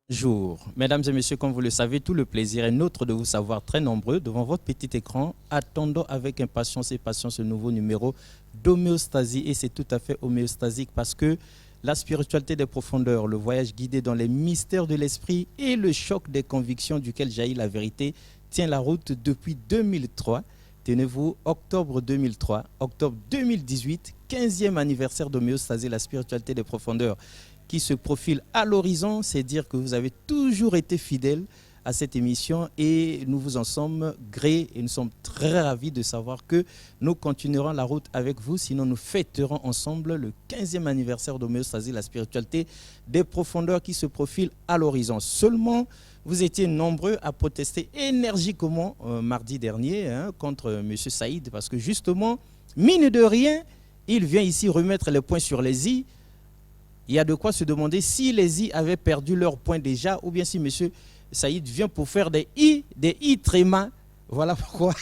Bonjour. Mesdames et messieurs, comme vous le savez, tout le plaisir est nôtre de vous savoir très nombreux devant votre petit écran. Attendons avec impatience et patience ce nouveau numéro d'homéostasie. Et c'est tout à fait homéostasique parce que la spiritualité des profondeurs, le voyage guidé dans les mystères de l'esprit et le choc des convictions duquel jaillit la vérité tient la route depuis 2003. Tenez-vous, octobre 2003, octobre 2018, 15e anniversaire d'homéostasie, la spiritualité des profondeurs qui se profile à l'horizon. C'est dire que vous avez toujours été fidèles à cette émission et nous vous en sommes grés et nous sommes très ravis de savoir que nous continuerons la route avec vous, sinon nous fêterons ensemble le 15e anniversaire d'homéostasie, la spiritualité des profondeurs qui se profile à l'horizon. Seulement, vous étiez nombreux à protester énergiquement mardi dernier contre M. Saïd parce que justement, mine de rien, il vient ici remettre les points sur les i. Il y a de quoi se demander si les I avaient perdu leur point déjà ou bien si M. Saïd vient pour faire des I tréma. Voilà pourquoi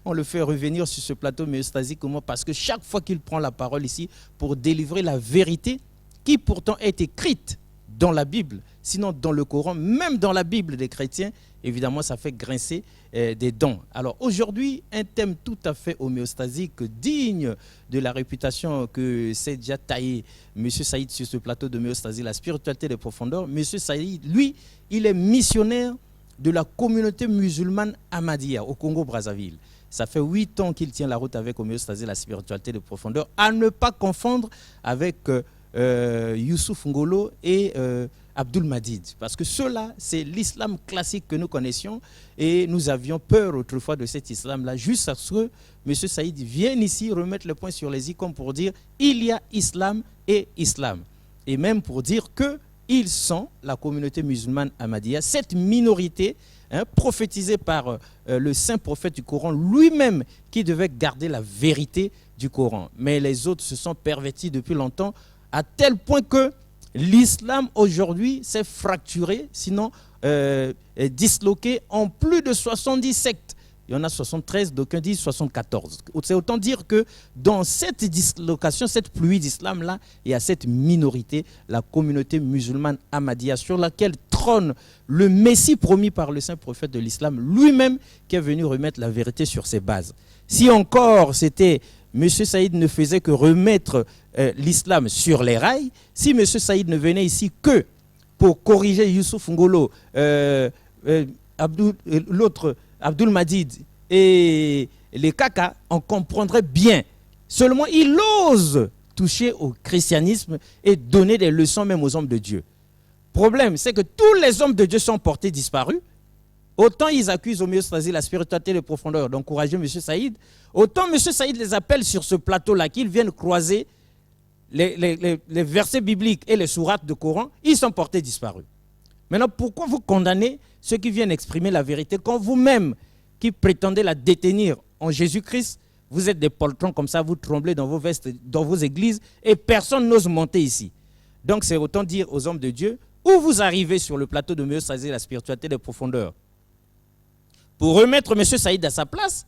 on le fait revenir sur ce plateau homéostasique. Parce que chaque fois qu'il prend la parole ici pour délivrer la vérité qui pourtant est écrite dans la Bible, sinon dans le Coran, même dans la Bible des chrétiens, évidemment ça fait grincer des dents. Alors aujourd'hui, un thème tout à fait homéostasique, digne de la réputation que s'est déjà taillé M. Saïd sur ce plateau d'homéostasie, la spiritualité des profondeurs. M. Saïd, lui, il est missionnaire de la communauté musulmane Ahmadiyya au Congo-Brazzaville. Ça fait 8 ans qu'il tient la route avec homéostasie, la spiritualité des profondeurs, à ne pas confondre avec Youssouf Ngolo et Abdul Madid. Parce que cela, c'est l'islam classique que nous connaissions et nous avions peur autrefois de cet islam-là, juste à ce que M. Saïd vienne ici remettre le point sur les i comme pour dire il y a islam et islam. Et même pour dire qu'ils sont la communauté musulmane Ahmadiyya, cette minorité prophétisée par le saint prophète du Coran lui-même qui devait garder la vérité du Coran. Mais les autres se sont pervertis depuis longtemps à tel point que l'islam aujourd'hui s'est fracturé, sinon disloqué en plus de 70 sectes. Il y en a 73, d'aucuns disent 74. C'est autant dire que dans cette dislocation, cette pluie d'islam-là, il y a cette minorité, la communauté musulmane Ahmadiyya, sur laquelle trône le Messie promis par le saint prophète de l'islam, lui-même qui est venu remettre la vérité sur ses bases. Si encore c'était M. Saïd ne faisait que remettre l'islam sur les rails, si M. Saïd ne venait ici que pour corriger Youssouf Ngolo, l'autre Abdul Madid et les Kaka, on comprendrait bien. Seulement, il ose toucher au christianisme et donner des leçons même aux hommes de Dieu. Problème, c'est que tous les hommes de Dieu sont portés disparus. Autant ils accusent homéostasie, la spiritualité de profondeur d'encourager M. Saïd, autant M. Saïd les appelle sur ce plateau-là, qu'ils viennent croiser les versets bibliques et les sourates de Coran, ils sont portés disparus. Maintenant, pourquoi vous condamnez ceux qui viennent exprimer la vérité quand vous-même, qui prétendez la détenir en Jésus-Christ, vous êtes des poltrons comme ça, vous tremblez dans vos vestes, dans vos églises, et personne n'ose monter ici. Donc c'est autant dire aux hommes de Dieu, où vous arrivez sur le plateau de homéostasie, la spiritualité des profondeurs, pour remettre M. Saïd à sa place,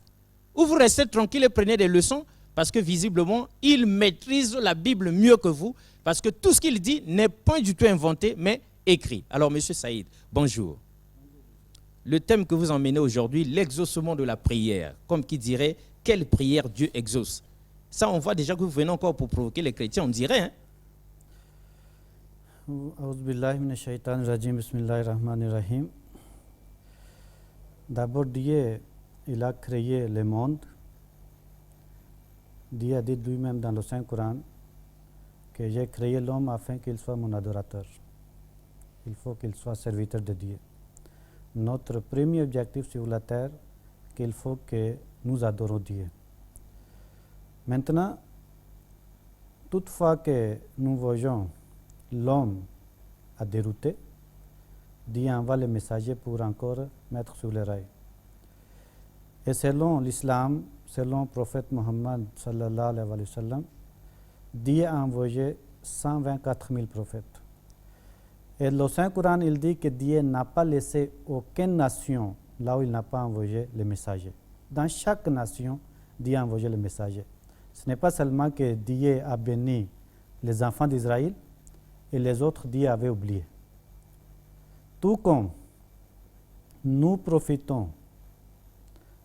ou vous restez tranquille et prenez des leçons, parce que visiblement, il maîtrise la Bible mieux que vous, parce que tout ce qu'il dit n'est pas du tout inventé, mais écrit. Alors, M. Saïd, bonjour. Le thème que vous emmenez aujourd'hui, l'exaucement de la prière, comme qui dirait, quelle prière Dieu exauce. Ça, on voit déjà que vous venez encore pour provoquer les chrétiens, on dirait, D'abord, Dieu, il a créé le monde. Dieu a dit lui-même dans le Saint-Coran que j'ai créé l'homme afin qu'il soit mon adorateur. Il faut qu'il soit serviteur de Dieu. Notre premier objectif sur la terre, qu'il faut que nous adorons Dieu. Maintenant, toutefois que nous voyons l'homme à dérouter, Dieu envoie le messager pour encore mettre sur les rails. Et selon l'islam, selon le prophète Mohammed sallallahu alayhi wa sallam, Dieu a envoyé 124 000 prophètes. Et le Saint-Coran, il dit que Dieu n'a pas laissé aucune nation là où il n'a pas envoyé le messager. Dans chaque nation, Dieu a envoyé le messager. Ce n'est pas seulement que Dieu a béni les enfants d'Israël et les autres, Dieu avait oublié. Tout comme nous profitons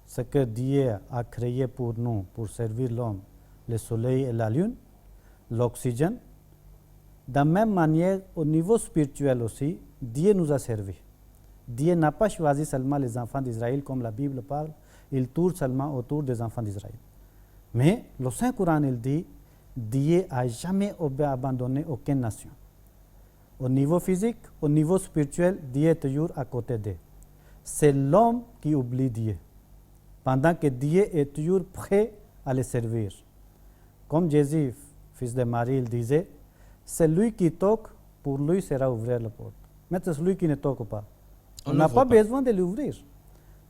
ce que Dieu a créé pour nous, pour servir l'homme, le soleil et la lune, l'oxygène, de la même manière, au niveau spirituel aussi, Dieu nous a servi. Dieu n'a pas choisi seulement les enfants d'Israël, comme la Bible parle, il tourne seulement autour des enfants d'Israël. Mais le Saint-Coran, il dit, Dieu n'a jamais abandonné aucune nation. Au niveau physique, au niveau spirituel, Dieu est toujours à côté d'eux. C'est l'homme qui oublie Dieu, pendant que Dieu est toujours prêt à les servir. Comme Jésus, fils de Marie, il disait, celui qui toque, pour lui sera ouvrir la porte. Mais c'est celui qui ne toque pas. On n'a pas besoin de l'ouvrir.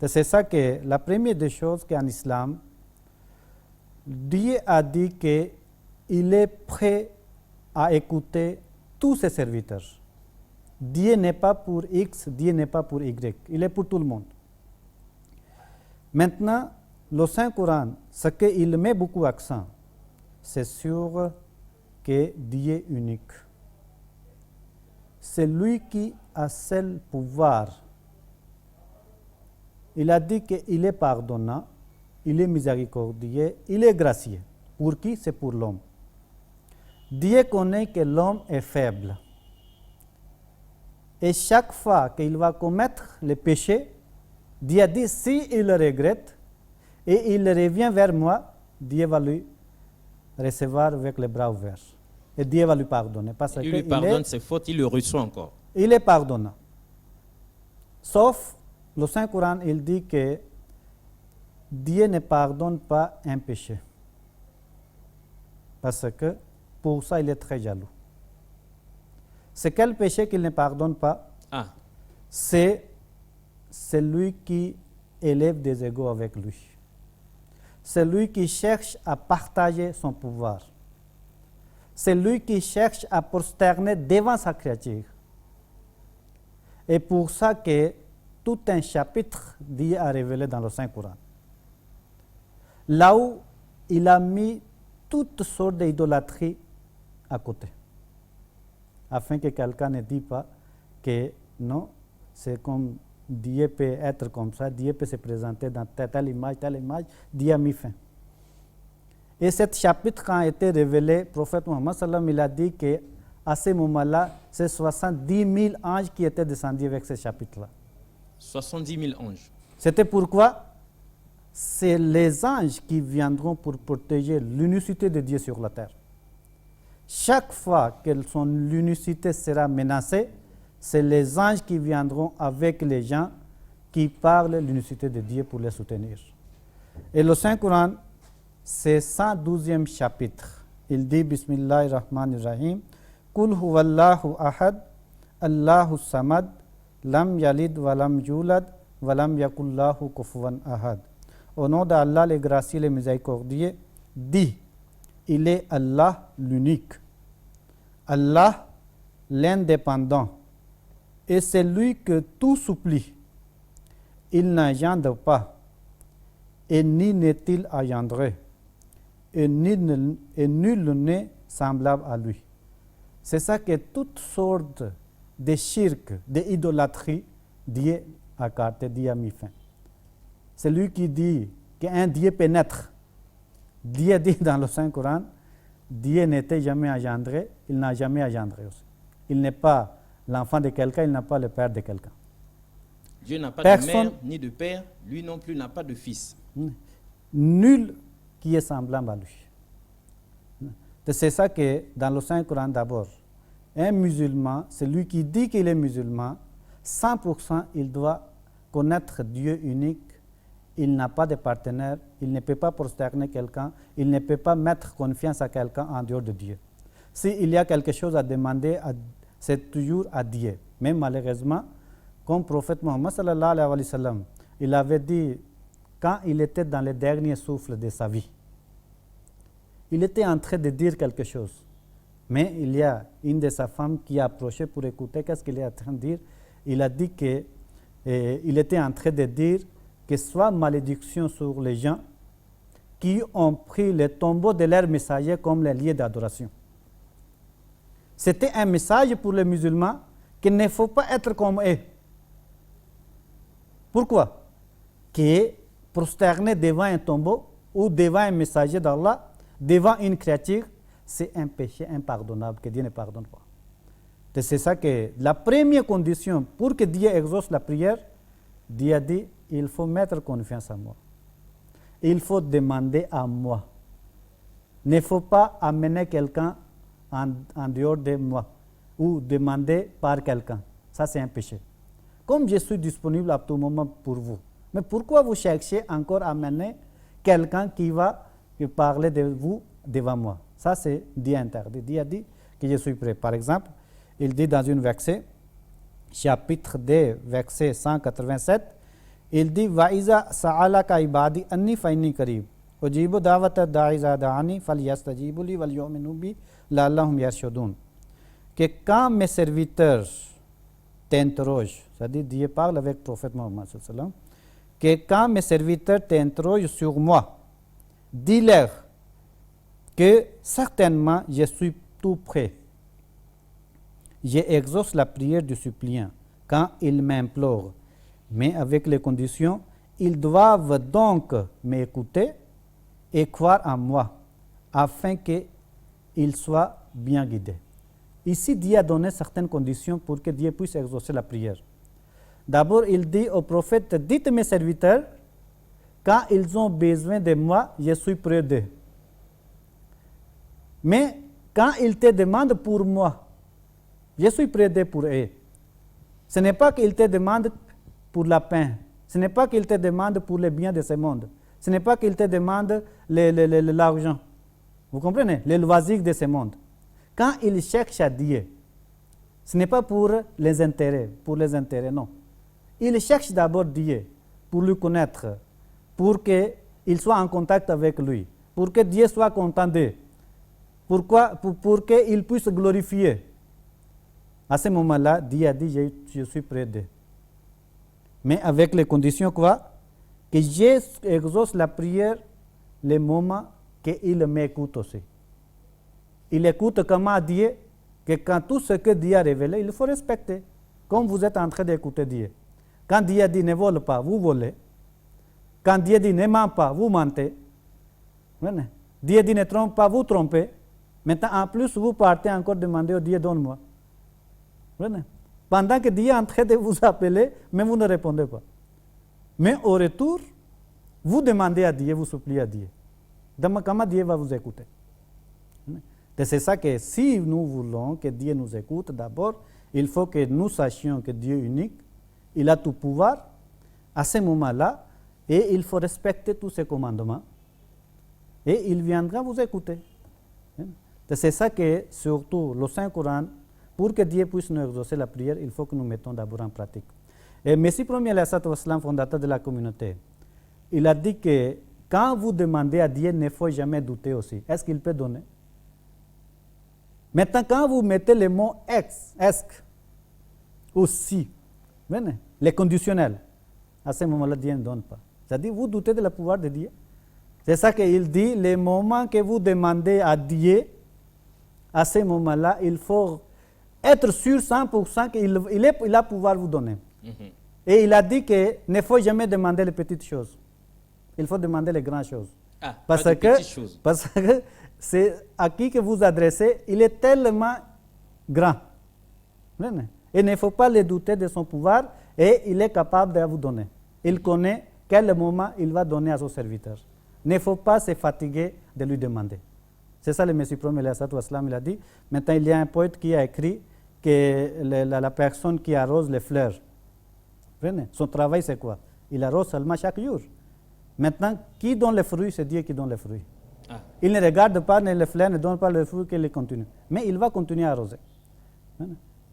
C'est ça que la première des choses qu'en islam, Dieu a dit qu'il est prêt à écouter tous ses serviteurs. Dieu n'est pas pour X, Dieu n'est pas pour Y. Il est pour tout le monde. Maintenant, le Saint-Coran, ce qu'il met beaucoup d'accent, c'est sur que Dieu est unique. C'est lui qui a seul pouvoir. Il a dit qu'il est pardonnant, il est miséricordieux, il est gracieux. Pour qui? C'est pour l'homme. Dieu connaît que l'homme est faible. Et chaque fois qu'il va commettre le péché, Dieu a dit, s'il le regrette et il revient vers moi, Dieu va lui recevoir avec les bras ouverts. Et Dieu va lui pardonner. Parce il lui pardonne ses fautes, il le reçoit encore. Il est pardonnant. Sauf, le Saint-Coran, il dit que Dieu ne pardonne pas un péché. Parce que pour ça, il est très jaloux. C'est quel péché qu'il ne pardonne pas? C'est celui qui élève des égos avec lui. Celui qui cherche à partager son pouvoir. Celui qui cherche à prosterner devant sa créature. Et pour ça que tout un chapitre Dieu a révélé dans le Saint-Coran. Là où il a mis toutes sortes d'idolâtries à côté. Afin que quelqu'un ne dise pas que non, c'est comme Dieu peut être comme ça, Dieu peut se présenter dans telle image, Dieu a mis fin. Et ce chapitre, quand a été révélé, le prophète Mohammed sallam, il a dit qu'à ce moment-là, c'est 70 000 anges qui étaient descendus avec ce chapitre-là. 70 000 anges. C'était pourquoi c'est les anges qui viendront pour protéger l'unicité de Dieu sur la terre. Chaque fois que son unicité sera menacée, c'est les anges qui viendront avec les gens qui parlent l'unicité de Dieu pour les soutenir. Et le Saint-Coran, c'est 112e chapitre. Il dit Bismillahirrahmanirrahim Kul huwallahu ahad, Allahu samad, lam yalid walam yulad, walam yakullahu kufuwan ahad. Au nom d'Allah, le gracieux, le miséricordieux, dit, il est Allah l'unique, Allah l'indépendant, et c'est lui que tout supplie. Il n'engendre pas, et ni n'est-il engendré, et nul n'est semblable à lui. C'est ça que toutes sortes de shirk, d'idolâtrie, Dieu a écarté, Dieu a mis fin. C'est lui qui dit qu'un Dieu peut naître. Dieu dit dans le Saint-Coran, Dieu n'était jamais engendré, il n'a jamais engendré aussi. Il n'est pas l'enfant de quelqu'un, il n'a pas le père de quelqu'un. Dieu n'a pas de mère ni de père, lui non plus n'a pas de fils. Nul qui est semblable à lui. C'est ça que dans le Saint-Coran d'abord, un musulman, celui qui dit qu'il est musulman, 100% il doit connaître Dieu unique. Il n'a pas de partenaire, il ne peut pas prosterner quelqu'un, il ne peut pas mettre confiance à quelqu'un en dehors de Dieu. S'il y a quelque chose à demander, c'est toujours à Dieu. Mais malheureusement, comme le prophète Mohammed sallallahu alayhi wa sallam, il avait dit, quand il était dans le dernier souffle de sa vie, il était en train de dire quelque chose. Mais il y a une de ses femmes qui a approché pour écouter qu'est-ce qu'il est en train de dire. Il a dit qu'il était en train de dire que soit malédiction sur les gens qui ont pris les tombeaux de leurs messagers comme les lieux d'adoration. C'était un message pour les musulmans qu'il ne faut pas être comme eux. Pourquoi? Que prosterner devant un tombeau ou devant un messager d'Allah, devant une créature, c'est un péché impardonnable que Dieu ne pardonne pas. C'est ça que la première condition pour que Dieu exauce la prière, Dieu a dit, il faut mettre confiance en moi. Il faut demander à moi. Il ne faut pas amener quelqu'un en dehors de moi ou demander par quelqu'un. Ça, c'est un péché. Comme je suis disponible à tout moment pour vous. Mais pourquoi vous cherchez encore à amener quelqu'un qui va parler de vous devant moi? Ça, c'est Dieu interdit. Dieu a dit que je suis prêt. Par exemple, il dit dans un verset, chapitre 2, verset 187, il dit Va'iza sa'alaka ibadi anni fa inni qarib. Ujibu da'wata da'iza da'ani falyastajibu li wal yu'minu bi la'allahum yarshudun. Que quand mes serviteurs t'interrogent, c'est-à-dire Dieu parle avec le prophète Mohammed sallallahu alayhi wa sallam, que quand mes serviteurs t'interrogent sur moi, dis-leur que certainement je suis tout prêt. J'exauce la prière du suppliant quand il m'implore, mais avec les conditions, ils doivent donc m'écouter et croire en moi, afin qu'ils soient bien guidés. Ici, Dieu a donné certaines conditions pour que Dieu puisse exaucer la prière. D'abord, il dit au prophète, dites mes serviteurs, quand ils ont besoin de moi, je suis près d'eux. Mais quand ils te demandent pour moi, je suis près d'eux pour eux. Ce n'est pas qu'ils te demandent pour la paix. Ce n'est pas qu'ils te demandent pour les biens de ce monde. Ce n'est pas qu'ils te demandent l'argent. Vous comprenez? Les loisirs de ce monde. Quand ils cherchent à Dieu, ce n'est pas pour les intérêts, non. Ils cherchent d'abord Dieu pour le connaître, pour qu'ils soient en contact avec lui, pour que Dieu soit content d'eux. Pourquoi? Pour qu'ils puissent glorifier. À ce moment-là, Dieu a dit, je suis près d'eux. Mais avec les conditions quoi? Que j'exauce la prière les moments qu'il m'écoute aussi. Il écoute comment Dieu, que quand tout ce que Dieu a révélé, il faut respecter. Comme vous êtes en train d'écouter Dieu. Quand Dieu dit ne vole pas, vous volez. Quand Dieu dit ne ment pas, vous mentez. Dieu dit ne trompe pas, vous trompez. Maintenant, en plus, vous partez encore demander au Dieu, donne-moi. Pendant que Dieu est en train de vous appeler, mais vous ne répondez pas. Mais au retour, vous demandez à Dieu, vous suppliez à Dieu. Comment Dieu va vous écouter? C'est ça que si nous voulons que Dieu nous écoute, d'abord, il faut que nous sachions que Dieu est unique, il a tout pouvoir à ce moment-là, et il faut respecter tous ses commandements, et il viendra vous écouter. C'est ça que, surtout, le Saint-Coran, pour que Dieu puisse nous exaucer la prière, il faut que nous mettons d'abord en pratique. Et Messie premier, fondateur de la communauté, il a dit que quand vous demandez à Dieu, il ne faut jamais douter aussi. Est-ce qu'il peut donner? Maintenant, quand vous mettez les mots est-ce ou si, les conditionnels, à ce moment-là, Dieu ne donne pas. C'est-à-dire, vous doutez de la pouvoir de Dieu. C'est ça qu'il dit, les moments que vous demandez à Dieu, à ce moment-là, il faut être sûr 100% qu'il a pouvoir vous donner. Mm-hmm. Et il a dit qu'il ne faut jamais demander les petites choses. Il faut demander les grandes choses. Parce que c'est à qui que vous adressez, il est tellement grand. Et il ne faut pas le douter de son pouvoir et il est capable de vous donner. Il connaît quel moment il va donner à son serviteur. Il ne faut pas se fatiguer de lui demander. C'est ça le Messie premier, il a dit. Maintenant, il y a un poète qui a écrit que la personne qui arrose les fleurs, son travail c'est quoi? Il arrose seulement chaque jour. Maintenant, qui donne les fruits? C'est Dieu qui donne les fruits. Il ne regarde pas, les fleurs ne donnent pas les fruits qu'il continue. Mais il va continuer à arroser.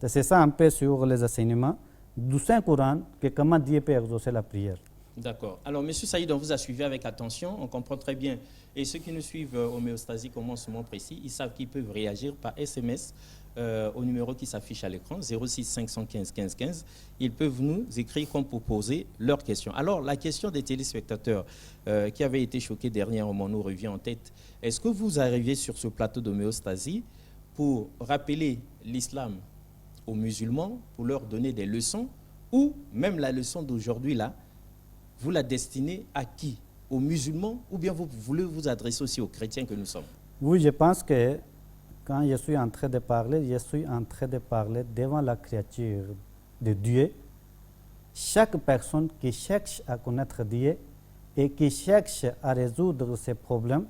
C'est ça un peu sur les enseignements du Saint-Coran, que comment Dieu peut exaucer la prière. D'accord. Alors, M. Saïd, on vous a suivi avec attention, on comprend très bien. Et ceux qui nous suivent homéostasie comme en ce moment précis, ils savent qu'ils peuvent réagir par SMS au numéro qui s'affiche à l'écran, 06 515 15 15. Ils peuvent nous écrire comme pour poser leurs questions. Alors, la question des téléspectateurs qui avaient été choqués dernièrement nous revient en tête. Est-ce que vous arrivez sur ce plateau d'homéostasie pour rappeler l'islam aux musulmans, pour leur donner des leçons, ou même la leçon d'aujourd'hui là, vous la destinez à qui? Aux musulmans, ou bien vous voulez vous adresser aussi aux chrétiens que nous sommes? Oui, je pense que quand je suis en train de parler, je suis en train de parler devant la créature de Dieu. Chaque personne qui cherche à connaître Dieu et qui cherche à résoudre ses problèmes,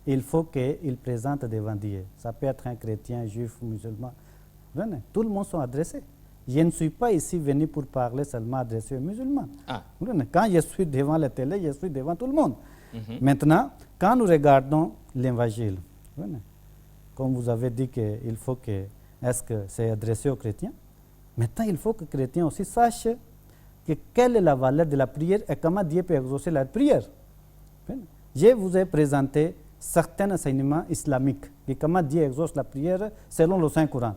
il faut qu'il présente devant Dieu. Ça peut être un chrétien, juif, musulman. Tout le monde sont adressés. Je ne suis pas ici venu pour parler seulement adressé aux musulmans. Ah. Quand je suis devant la télé, je suis devant tout le monde. Maintenant, quand nous regardons l'évangile, comme vous avez dit qu'il faut que, est-ce que c'est adressé aux chrétiens? Maintenant, il faut que les chrétiens aussi sachent que quelle est la valeur de la prière et comment Dieu peut exaucer la prière. Je vous ai présenté certains enseignements islamiques et comment Dieu exauce la prière selon le Saint-Coran.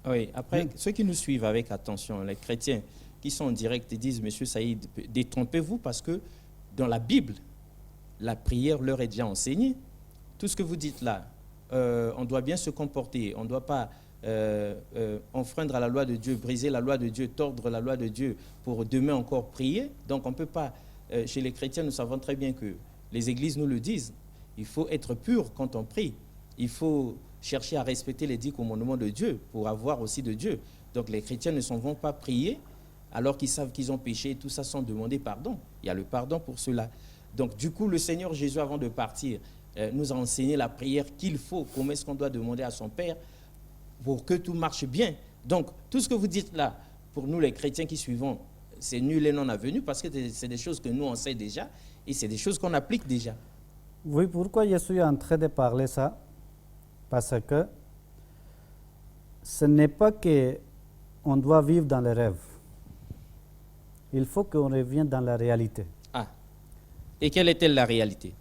Oui, après, ceux qui nous suivent avec attention, les chrétiens qui sont en direct disent, Monsieur Saïd, détrompez-vous parce que dans la Bible, la prière leur est déjà enseignée. Tout ce que vous dites là, on doit bien se comporter, on ne doit pas enfreindre à la loi de Dieu, briser la loi de Dieu, tordre la loi de Dieu pour demain encore prier. Donc on ne peut pas, chez les chrétiens, nous savons très bien que les églises nous le disent, il faut être pur quand on prie, il faut chercher à respecter les 10 commandements de Dieu pour avoir aussi de Dieu. Donc les chrétiens ne s'en vont pas prier alors qu'ils savent qu'ils ont péché et tout ça sans demander pardon. Il y a le pardon pour cela. Donc du coup, le Seigneur Jésus, avant de partir, nous a enseigné la prière qu'il faut, comment est-ce qu'on doit demander à son Père pour que tout marche bien. Donc tout ce que vous dites là, pour nous les chrétiens qui suivons, c'est nul et non avenu parce que c'est des choses que nous on sait déjà et c'est des choses qu'on applique déjà. Oui, pourquoi je suis en train de parler ça? Parce que ce n'est pas qu'on doit vivre dans les rêves. Il faut qu'on revienne dans la réalité. Ah. Et quelle est-elle la réalité?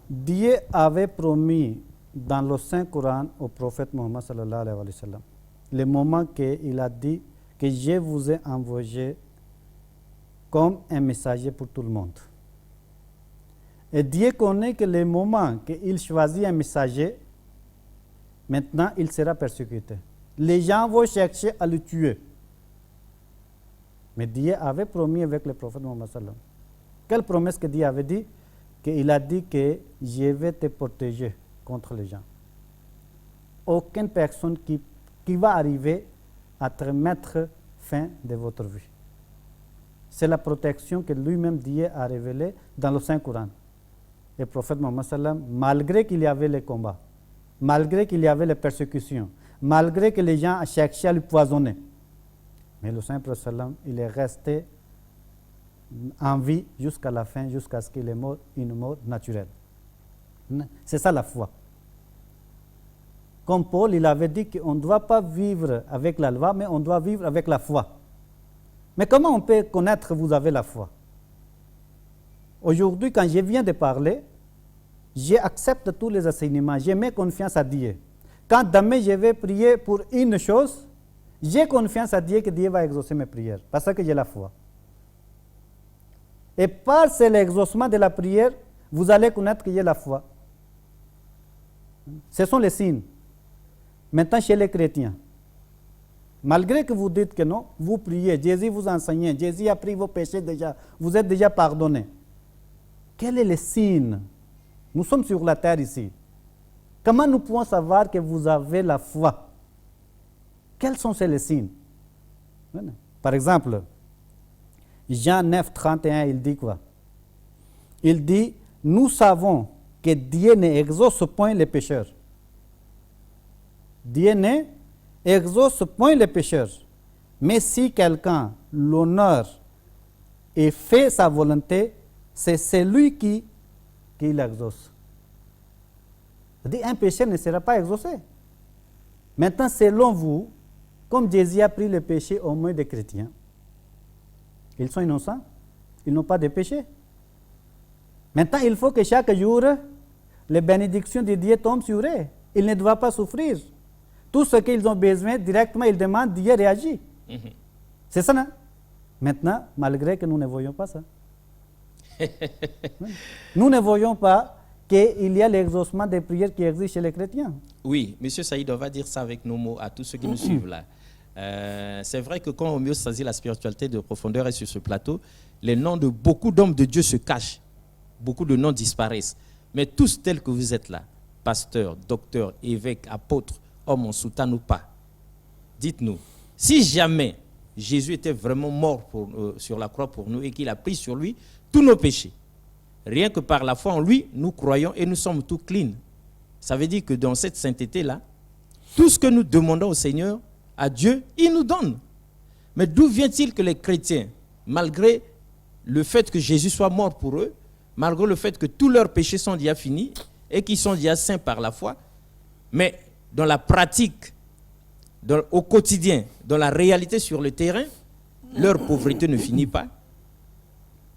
Dieu avait promis dans le Saint-Coran au prophète Mohammed sallallahu alayhi wa sallam, le moment qu'il a dit que je vous ai envoyé comme un messager pour tout le monde. Et Dieu connaît que le moment qu'il choisit un messager, maintenant il sera persécuté. Les gens vont chercher à le tuer. Mais Dieu avait promis avec le prophète Mohammed sallam. Quelle promesse que Dieu avait dit? Qu'il a dit que je vais te protéger contre les gens. Aucune personne qui va arriver à te mettre fin de votre vie. C'est la protection que lui-même Dieu a révélée dans le Saint-Coran. Le prophète Mohammed sallam, malgré qu'il y avait les combats, malgré qu'il y avait les persécutions, malgré que les gens cherchaient à le poisonner, mais le Saint-Prophète sallam, il est resté en vie jusqu'à la fin, jusqu'à ce qu'il est mort une mort naturelle. C'est ça la foi. Comme Paul, il avait dit qu'on ne doit pas vivre avec la loi, mais on doit vivre avec la foi. Mais comment on peut connaître que vous avez la foi? Aujourd'hui, quand je viens de parler, j'accepte tous les enseignements, je mets confiance à Dieu. Quand demain je vais prier pour une chose, j'ai confiance à Dieu que Dieu va exaucer mes prières, parce que j'ai la foi. Et par l'exaucement de la prière, vous allez connaître que j'ai la foi. Ce sont les signes. Maintenant, chez les chrétiens, malgré que vous dites que non, vous priez, Jésus vous enseigne, Jésus a pris vos péchés déjà, vous êtes déjà pardonnés. Quel est le signe? Nous sommes sur la terre ici. Comment nous pouvons savoir que vous avez la foi? Quels sont ces signes? Par exemple, Jean 9, 31, il dit quoi? Il dit, nous savons que Dieu n'exauce point les pécheurs. Dieu n'exauce point les pécheurs. Mais si quelqu'un l'honneur et fait sa volonté, c'est celui qui l'exauce. C'est-à-dire, un péché ne sera pas exaucé. Maintenant, selon vous, comme Jésus a pris le péché au moins des chrétiens, ils sont innocents, ils n'ont pas de péché. Maintenant, il faut que chaque jour, les bénédictions de Dieu tombent sur eux. Ils ne doivent pas souffrir. Tout ce qu'ils ont besoin, directement, ils demandent, Dieu réagit. C'est ça, non? Maintenant, malgré que nous ne voyons pas ça. Nous ne voyons pas qu'il y a l'exaucement des prières qui existent chez les chrétiens. Oui, M. Saïd, on va dire ça avec nos mots à tous ceux qui nous suivent là. C'est vrai que quand homéostasie, la spiritualité de profondeur est sur ce plateau, les noms de beaucoup d'hommes de Dieu se cachent. Beaucoup de noms disparaissent. Mais tous tels que vous êtes là, pasteurs, docteurs, évêques, apôtres, hommes en soutane ou pas, dites-nous, si jamais Jésus était vraiment mort sur la croix pour nous et qu'il a pris sur lui tous nos péchés, rien que par la foi en lui, nous croyons et nous sommes tout clean. Ça veut dire que dans cette sainteté-là, tout ce que nous demandons au Seigneur, à Dieu, il nous donne. Mais d'où vient-il que les chrétiens, malgré le fait que Jésus soit mort pour eux, malgré le fait que tous leurs péchés sont déjà finis et qu'ils sont déjà saints par la foi, mais dans la pratique, au quotidien, dans la réalité sur le terrain, leur pauvreté ne finit pas.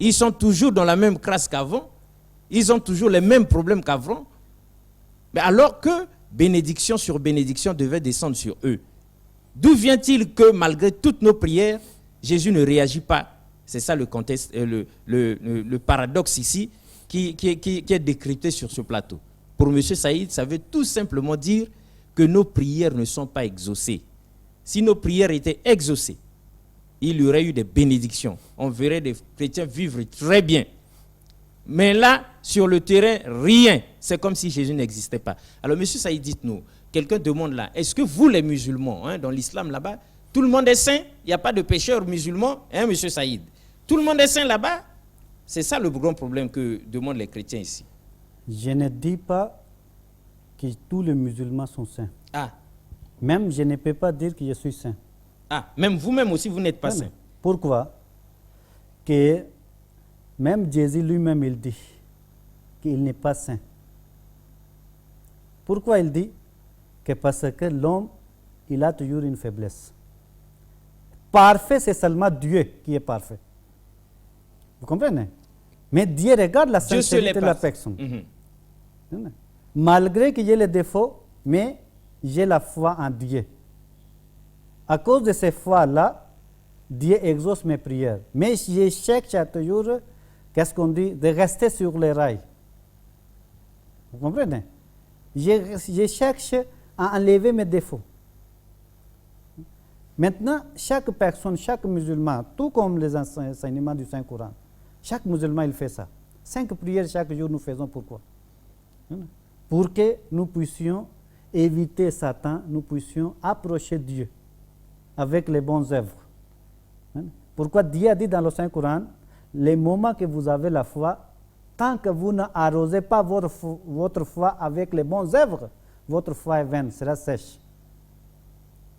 Ils sont toujours dans la même crasse qu'avant. Ils ont toujours les mêmes problèmes qu'avant. Mais alors que bénédiction sur bénédiction devait descendre sur eux. D'où vient-il que malgré toutes nos prières, Jésus ne réagit pas? C'est ça le contexte, le paradoxe ici qui est décrypté sur ce plateau. Pour M. Saïd, ça veut tout simplement dire que nos prières ne sont pas exaucées. Si nos prières étaient exaucées, il y aurait eu des bénédictions. On verrait des chrétiens vivre très bien. Mais là, sur le terrain, rien. C'est comme si Jésus n'existait pas. Alors, M. Saïd, dites-nous, quelqu'un demande là, est-ce que vous, les musulmans, dans l'islam là-bas, tout le monde est saint? Il n'y a pas de pécheurs musulmans, M. Saïd? Tout le monde est saint là-bas? C'est ça le grand problème que demandent les chrétiens ici. Je ne dis pas que tous les musulmans sont saints. Ah. Même je ne peux pas dire que je suis saint. Ah, même vous-même aussi, vous n'êtes pas saint. Pourquoi? Que même Jésus lui-même, il dit qu'il n'est pas saint. Pourquoi il dit? Que parce que l'homme, il a toujours une faiblesse. Parfait, c'est seulement Dieu qui est parfait. Vous comprenez? Mais Dieu regarde la sincérité de la personne. Malgré qu'il y ait les défauts, mais j'ai la foi en Dieu. À cause de ces foi-là, Dieu exauce mes prières. Mais je cherche toujours, qu'est-ce qu'on dit, de rester sur les rails. Vous comprenez? Je cherche à enlever mes défauts. Maintenant, chaque personne, chaque musulman, tout comme les enseignements du Saint-Coran, chaque musulman, il fait ça. 5 prières chaque jour, nous faisons pourquoi? Pour que nous puissions éviter Satan, nous puissions approcher Dieu avec les bonnes œuvres. Pourquoi Dieu a dit dans le Saint-Coran, les moments que vous avez la foi, tant que vous n'arrosez pas votre foi avec les bonnes œuvres, votre foi est vaine, sera sèche.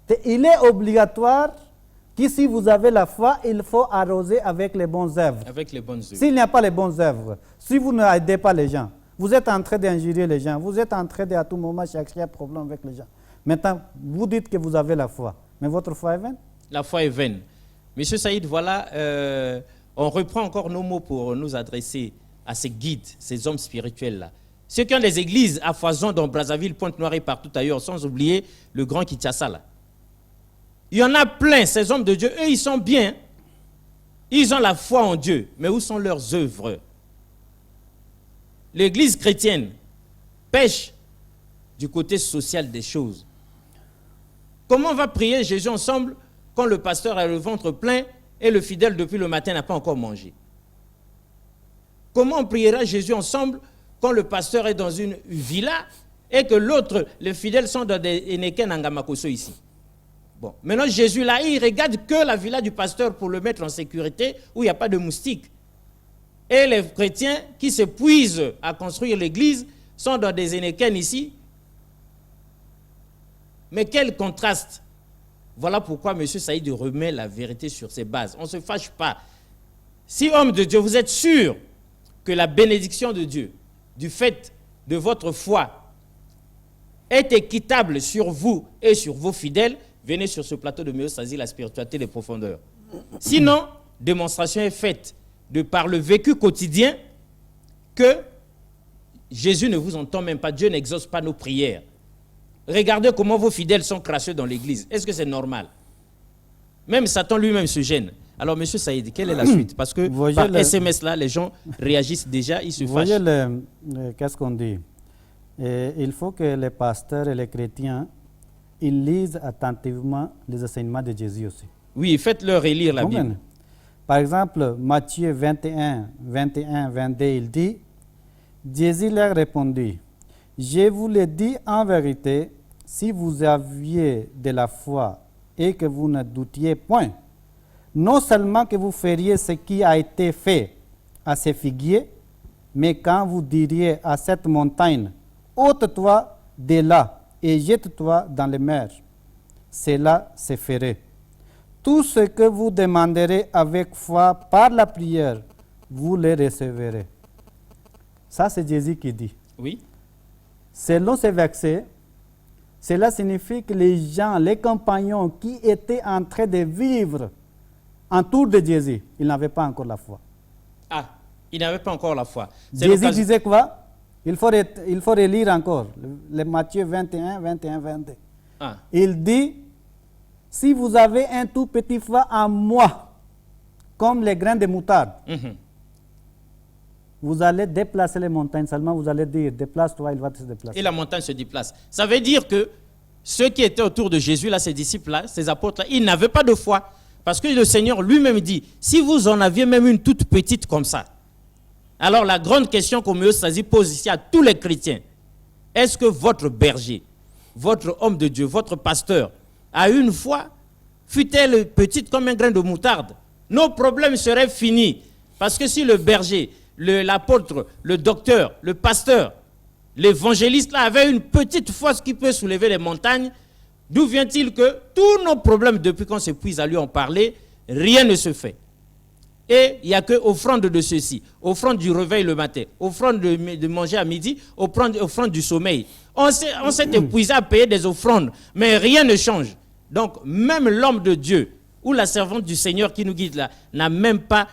Et il est obligatoire que si vous avez la foi, il faut arroser avec les bonnes œuvres. Avec les bonnes œuvres. S'il n'y a pas les bonnes œuvres, si vous n'aidez pas les gens, vous êtes en train d'injurer les gens, vous êtes en train de, à tout moment, chercher un problème avec les gens. Maintenant, vous dites que vous avez la foi, mais votre foi est vaine? La foi est vaine. Monsieur Saïd, voilà, on reprend encore nos mots pour nous adresser à ces guides, ces hommes spirituels-là. Ceux qui ont des églises à foison dans Brazzaville, Pointe-Noire et partout ailleurs, sans oublier le grand Kinshasa là. Il y en a plein, ces hommes de Dieu, eux ils sont bien. Ils ont la foi en Dieu, mais où sont leurs œuvres? L'église chrétienne pêche du côté social des choses. Comment on va prier Jésus ensemble quand le pasteur a le ventre plein et le fidèle depuis le matin n'a pas encore mangé? Comment on priera Jésus ensemble quand le pasteur est dans une villa et que l'autre, les fidèles sont dans des Eneken Angamakoso ici? Bon, maintenant Jésus là, il regarde que la villa du pasteur pour le mettre en sécurité où il n'y a pas de moustiques. Et les chrétiens qui s'épuisent à construire l'église sont dans des Eneken ici. Mais quel contraste! Voilà pourquoi M. Saïd remet la vérité sur ses bases. On ne se fâche pas. Si, homme de Dieu, vous êtes sûr que la bénédiction de Dieu, du fait de votre foi, est équitable sur vous et sur vos fidèles, venez sur ce plateau de homéostasie, la spiritualité des profondeurs. Sinon, démonstration est faite de par le vécu quotidien que Jésus ne vous entend même pas, Dieu n'exauce pas nos prières. Regardez comment vos fidèles sont crasseux dans l'église. Est-ce que c'est normal? Même Satan lui-même se gêne. Alors, M. Saïd, quelle est la suite? Parce que par SMS, là, les gens réagissent déjà, ils se fâchent. Qu'est-ce qu'on dit? Il faut que les pasteurs et les chrétiens ils lisent attentivement les enseignements de Jésus aussi. Oui, faites-leur relire la Comprenez? Bible. Par exemple, Matthieu 21, 22, il dit, Jésus leur répondit, je vous le dis en vérité, si vous aviez de la foi et que vous ne doutiez point, non seulement que vous feriez ce qui a été fait à ces figuiers, mais quand vous diriez à cette montagne, ôte-toi de là et jette-toi dans les mers, cela se ferait. Tout ce que vous demanderez avec foi par la prière, vous le recevrez. Ça, c'est Jésus qui dit. Oui. Selon ces versets, cela signifie que les gens, les compagnons qui étaient en train de vivre autour de Jésus, ils n'avaient pas encore la foi. Ah, ils n'avaient pas encore la foi. C'est Jésus l'occasion- disait quoi? Il faut relire encore, le Matthieu 21, 22. Ah, Il dit, si vous avez un tout petit foi en moi, comme les grains de moutarde, mhm. vous allez déplacer les montagnes, seulement vous allez dire, déplace-toi, il va se déplacer. Et la montagne se déplace. Ça veut dire que ceux qui étaient autour de Jésus, là, ces disciples-là, ces apôtres-là, ils n'avaient pas de foi. Parce que le Seigneur lui-même dit, si vous en aviez même une toute petite comme ça, alors la grande question qu'Homéostasie pose ici à tous les chrétiens, est-ce que votre berger, votre homme de Dieu, votre pasteur, a une foi, fût-elle petite comme un grain de moutarde, nos problèmes seraient finis. Parce que si le berger, l'apôtre, le docteur, le pasteur, l'évangéliste là avait une petite foi qui peut soulever les montagnes, d'où vient-il que tous nos problèmes, depuis qu'on s'épuise à lui en parler, rien ne se fait. Et il n'y a que offrande de ceci, offrande du réveil le matin, offrande de manger à midi, offrande du sommeil. On s'est épuisé à payer des offrandes, mais rien ne change. Donc, même l'homme de Dieu ou la servante du Seigneur qui nous guide là, n'a même pas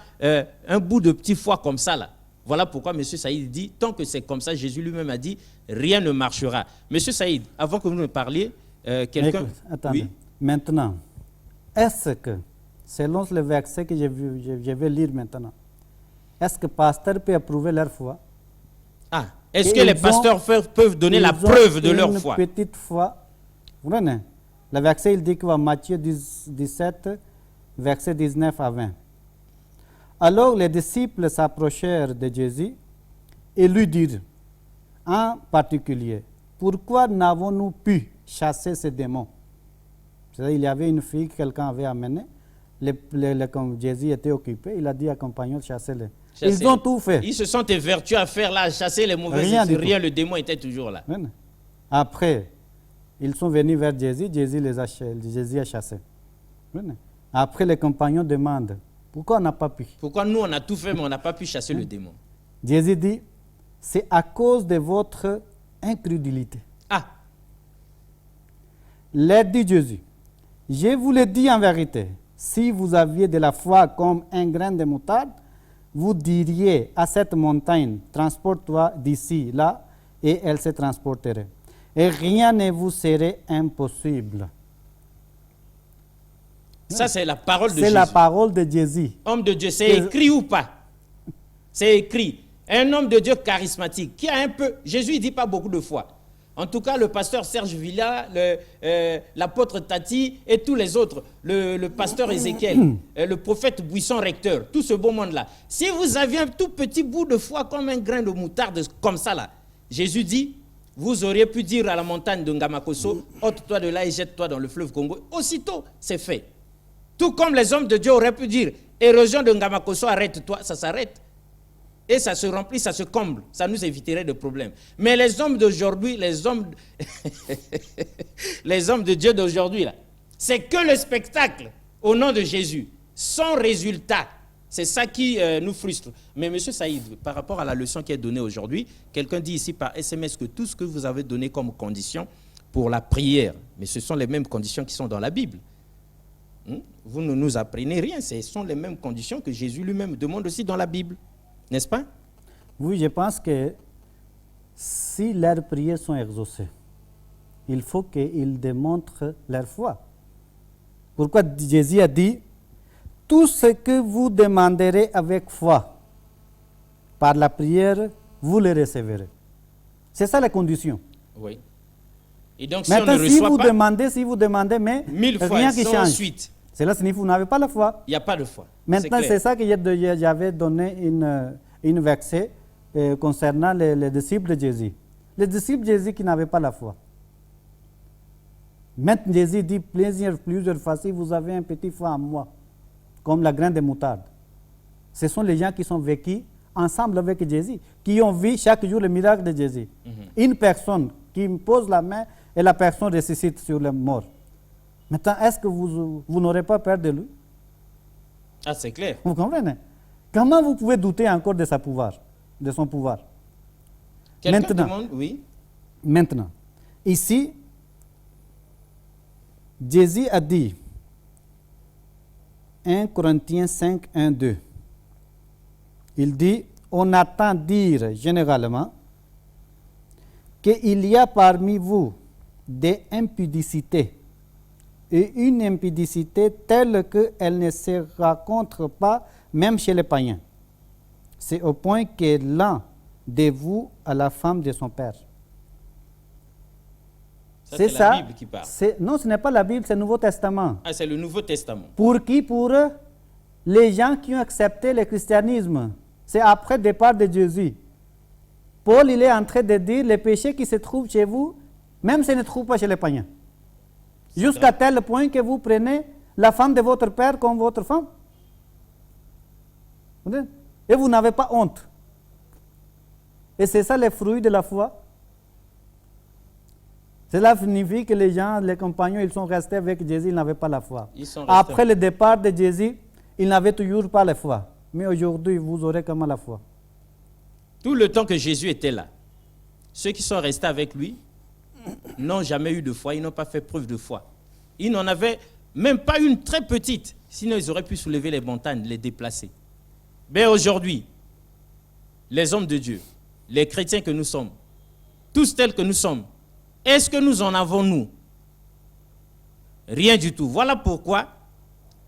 un bout de petit foie comme ça là. Voilà pourquoi M. Saïd dit, tant que c'est comme ça, Jésus lui-même a dit, rien ne marchera. M. Saïd, avant que vous nous parliez, quelqu'un... Écoute, attendez. Oui. Maintenant, est-ce que, selon le verset que je vais lire maintenant, est-ce que le pasteur peut approuver leur foi? Ah, est-ce Et que les ils ont- pasteurs peuvent donner la Ils ont preuve de leur foi? Une petite foi. Vous comprenez? Le verset, il dit que Matthieu 17, verset 19 à 20. Alors les disciples s'approchèrent de Jésus et lui dirent, en particulier, pourquoi n'avons-nous pu chasser ces démons? C'est-à-dire, il y avait une fille que quelqu'un avait amenée, comme Jésus était occupé, il a dit à compagnons de chasser les. Ils ont tout fait. Ils se sont évertués à faire là, à chasser les mauvais Rien esprits. du tout. Rien, le démon était toujours là. Hein? Après, ils sont venus vers Jésus, Jésus a chassé. Hein? Après, les compagnons demandent, pourquoi on n'a pas pu? Pourquoi nous, on a tout fait, mais on n'a pas pu chasser le démon? Jésus dit, c'est à cause de votre incrédulité. Ah, Leur dit Jésus, je vous le dis en vérité, si vous aviez de la foi comme un grain de moutarde, vous diriez à cette montagne, transporte-toi d'ici, là, et elle se transporterait. Et rien ne vous serait impossible. ça c'est la parole de C'est Jésus. la parole de Jésus. Homme de Dieu, c'est écrit ou pas? C'est écrit. Un homme de Dieu charismatique, qui a un peu... Jésus, il ne dit pas beaucoup de fois. En tout cas, le pasteur Serge Villa, l'apôtre Tati et tous les autres, le pasteur Ézéchiel, le prophète Buisson Recteur, tout ce beau monde-là. Si vous aviez un tout petit bout de foi comme un grain de moutarde, comme ça là, Jésus dit, vous auriez pu dire à la montagne de Ngamakoso, ôte-toi de là et jette-toi dans le fleuve Congo. Aussitôt, c'est fait. Tout comme les hommes de Dieu auraient pu dire, érosion de Ngamakoso, arrête-toi, ça s'arrête. Et ça se remplit, ça se comble, ça nous éviterait de problèmes. Mais les hommes d'aujourd'hui, les hommes de Dieu d'aujourd'hui, là, c'est que le spectacle au nom de Jésus, sans résultat. C'est ça qui nous frustre. Mais M. Saïd, par rapport à la leçon qui est donnée aujourd'hui, quelqu'un dit ici par SMS que tout ce que vous avez donné comme condition pour la prière, mais ce sont les mêmes conditions qui sont dans la Bible. Vous ne nous apprenez rien, ce sont les mêmes conditions que Jésus lui-même demande aussi dans la Bible. N'est-ce pas? Oui, je pense que si leurs prières sont exaucées, il faut qu'ils démontrent leur foi. Pourquoi Jésus a dit, tout ce que vous demanderez avec foi, par la prière, vous le recevrez. C'est ça la condition. Oui. Et donc, si on Maintenant, ne reçoit pas, si vous demandez, mais 1000 fois, rien qui sans change. suite, Cela signifie que vous n'avez pas la foi. il n'y a pas de foi. Maintenant, clair. c'est ça que j'avais donné une verset concernant les disciples de Jésus. Les disciples de Jésus qui n'avaient pas la foi. Maintenant, Jésus dit plusieurs fois, si vous avez un petit foi en moi, comme la graine de moutarde. Ce sont les gens qui sont vécus ensemble avec Jésus, qui ont vu chaque jour le miracle de Jésus. Une personne qui me pose la main et la personne ressuscite sur le mort. Maintenant, est-ce que vous n'aurez pas peur de lui? Ah, c'est clair. Vous comprenez? Comment vous pouvez douter encore de son pouvoir? Quelqu'un demande, oui. Maintenant, ici, Jésus a dit, 1 Corinthiens 5, 1, 2, il dit, on entend dire généralement qu'il y a parmi vous des impudicités, et une impudicité telle qu'elle ne se rencontre pas même chez les païens. C'est au point que l'un de vous a la femme de son père. Ça, c'est la Bible qui parle. Non, ce n'est pas la Bible, c'est le Nouveau Testament. Ah, c'est le Nouveau Testament. Pour qui? Pour les gens qui ont accepté le christianisme. C'est après le départ de Jésus. Paul, il est en train de dire, les péchés qui se trouvent chez vous, même s'ils ne se trouvent pas chez les païens. Jusqu'à tel point que vous prenez la femme de votre père comme votre femme. Et vous n'avez pas honte. Et c'est ça le fruit de la foi. Cela signifie que les gens, les compagnons, ils sont restés avec Jésus, ils n'avaient pas la foi. Après le départ de Jésus, ils n'avaient toujours pas la foi. Mais aujourd'hui, vous aurez comment la foi? Tout le temps que Jésus était là, ceux qui sont restés avec lui n'ont jamais eu de foi, ils n'ont pas fait preuve de foi. Ils n'en avaient même pas une très petite, sinon ils auraient pu soulever les montagnes, les déplacer. Mais aujourd'hui, les hommes de Dieu, les chrétiens que nous sommes, tous tels que nous sommes, est-ce que nous en avons, nous? Rien du tout. Voilà pourquoi,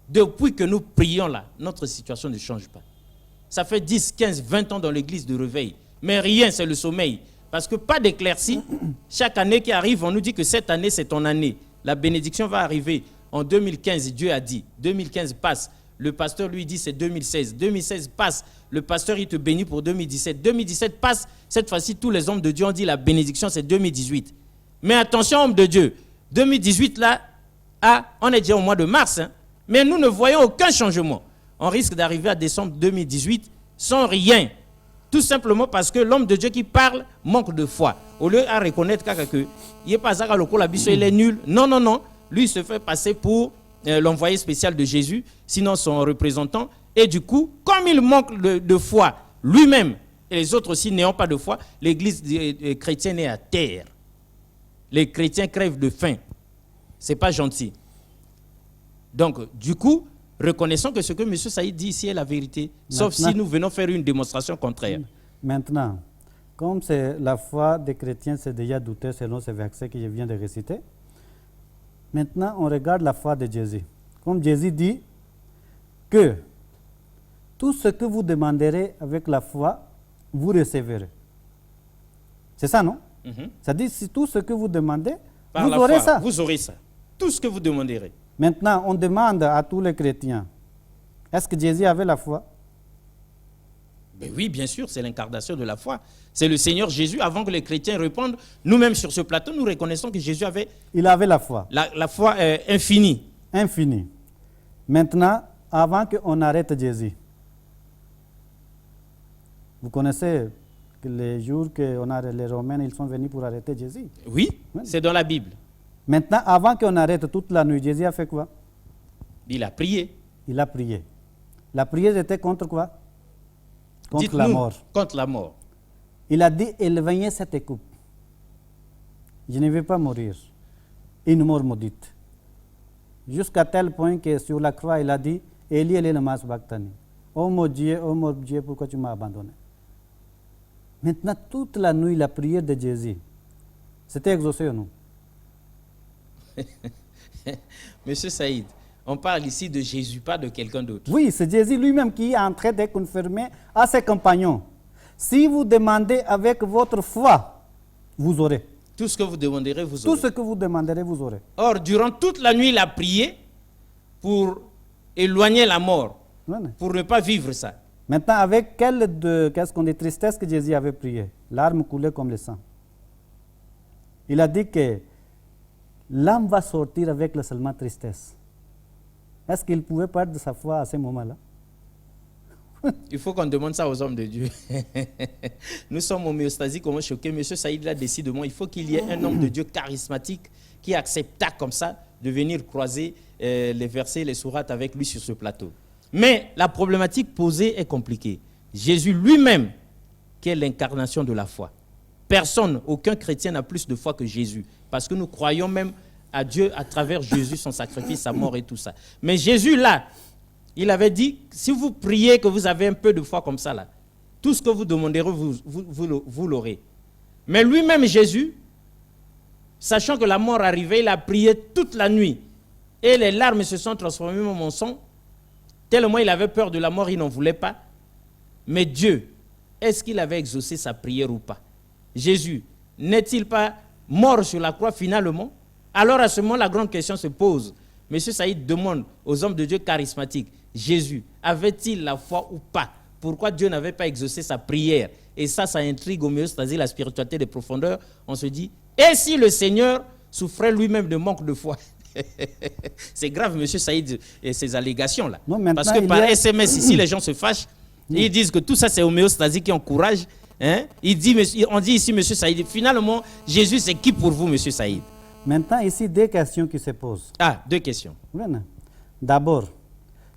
depuis que nous prions là, notre situation ne change pas. Ça fait 10, 15, 20 ans dans l'église de réveil. Mais rien, c'est le sommeil. Parce que pas d'éclaircie. Chaque année qui arrive, on nous dit que cette année, c'est ton année. La bénédiction va arriver. En 2015, Dieu a dit. 2015 passe. Le pasteur lui dit c'est 2016. 2016 passe. Le pasteur, il te bénit pour 2017. 2017 passe. Cette fois-ci, tous les hommes de Dieu ont dit la bénédiction, c'est 2018. Mais attention, hommes de Dieu. 2018, là, on est déjà au mois de mars. Mais nous ne voyons aucun changement. On risque d'arriver à décembre 2018 sans rien. Tout simplement parce que l'homme de Dieu qui parle manque de foi. Au lieu de reconnaître que il est pas ça il est nul. Non, non, non. Lui, il se fait passer pour l'envoyé spécial de Jésus, sinon son représentant. Et du coup, comme il manque de foi lui-même, et les autres aussi n'ayant pas de foi, l'église chrétienne est à terre. Les chrétiens crèvent de faim. Ce n'est pas gentil. Donc, du coup, reconnaissons que ce que M. Saïd dit ici est la vérité, sauf si nous venons faire une démonstration contraire. Maintenant, comme c'est la foi des chrétiens, c'est déjà douté selon ce verset que je viens de réciter. Maintenant, on regarde la foi de Jésus. Comme Jésus dit que tout ce que vous demanderez avec la foi, vous recevrez. C'est ça, non? Ça dit, si tout ce que vous demandez, par vous aurez ça. Vous aurez ça. Tout ce que vous demanderez. Maintenant, on demande à tous les chrétiens, est-ce que Jésus avait la foi? Ben oui, bien sûr, c'est l'incarnation de la foi. C'est le Seigneur Jésus. Avant que les chrétiens répondent, nous-mêmes sur ce plateau, nous reconnaissons que Jésus avait... Il avait la foi. La foi infinie. Infinie. Maintenant, avant qu'on arrête Jésus, vous connaissez que les jours que les Romains ils sont venus pour arrêter Jésus? Oui, c'est dans la Bible. Maintenant, avant qu'on arrête toute la nuit, Jésus a fait quoi? Il a prié. Il a prié. La prière était contre quoi? Contre la mort. Contre la mort. Il a dit, éloignez cette coupe. Je ne vais pas mourir. Une mort maudite. Jusqu'à tel point que sur la croix, il a dit, Eli, Eli, lama sabachthani. Oh mon Dieu, pourquoi tu m'as abandonné? Maintenant, toute la nuit, la prière de Jésus, c'était exaucé ou non? Monsieur Saïd, on parle ici de Jésus, pas de quelqu'un d'autre. Oui, c'est Jésus lui-même qui est en train de confirmer à ses compagnons. Si vous demandez avec votre foi, vous aurez. Tout ce que vous demanderez, vous Tout aurez. ce que vous demanderez, vous aurez. Or, durant toute la nuit, il a prié pour éloigner la mort, Voilà. pour ne pas vivre ça. Maintenant, avec qu'est-ce qu'on dit, tristesse que Jésus avait prié, larmes coulaient comme le sang. Il a dit que l'âme va sortir avec la seulement tristesse. Est-ce qu'il pouvait perdre sa foi à ce moment-là? Il faut qu'on demande ça aux hommes de Dieu. Nous sommes homéostasie, comment choqués. Monsieur Saïd, là, décidément, il faut qu'il y ait un homme de Dieu charismatique qui accepta comme ça de venir croiser les versets, les sourates avec lui sur ce plateau. Mais la problématique posée est compliquée. Jésus lui-même, qui est l'incarnation de la foi. Personne, aucun chrétien n'a plus de foi que Jésus. Parce que nous croyons même à Dieu à travers Jésus, son sacrifice, sa mort et tout ça. Mais Jésus, là, il avait dit, si vous priez que vous avez un peu de foi comme ça, là, tout ce que vous demanderez, vous l'aurez. Mais lui-même, Jésus, sachant que la mort arrivait, il a prié toute la nuit. Et les larmes se sont transformées en mon sang. Tellement il avait peur de la mort, il n'en voulait pas. Mais Dieu, est-ce qu'il avait exaucé sa prière ou pas? Jésus, n'est-il pas mort sur la croix finalement? Alors à ce moment, la grande question se pose. Monsieur Saïd demande aux hommes de Dieu charismatiques, Jésus, avait-il la foi ou pas? Pourquoi Dieu n'avait pas exaucé sa prière? Et ça intrigue homéostasie, la spiritualité des profondeurs. On se dit, et si le Seigneur souffrait lui-même de manque de foi? C'est grave, monsieur Saïd, et ces allégations-là. Parce que par SMS, ici, les gens se fâchent. Ils disent que tout ça, c'est homéostasie qui encourage. Hein? On dit ici, monsieur Saïd, finalement, Jésus, c'est qui pour vous, monsieur Saïd? Maintenant, ici, deux questions qui se posent. Ah, deux questions. D'abord,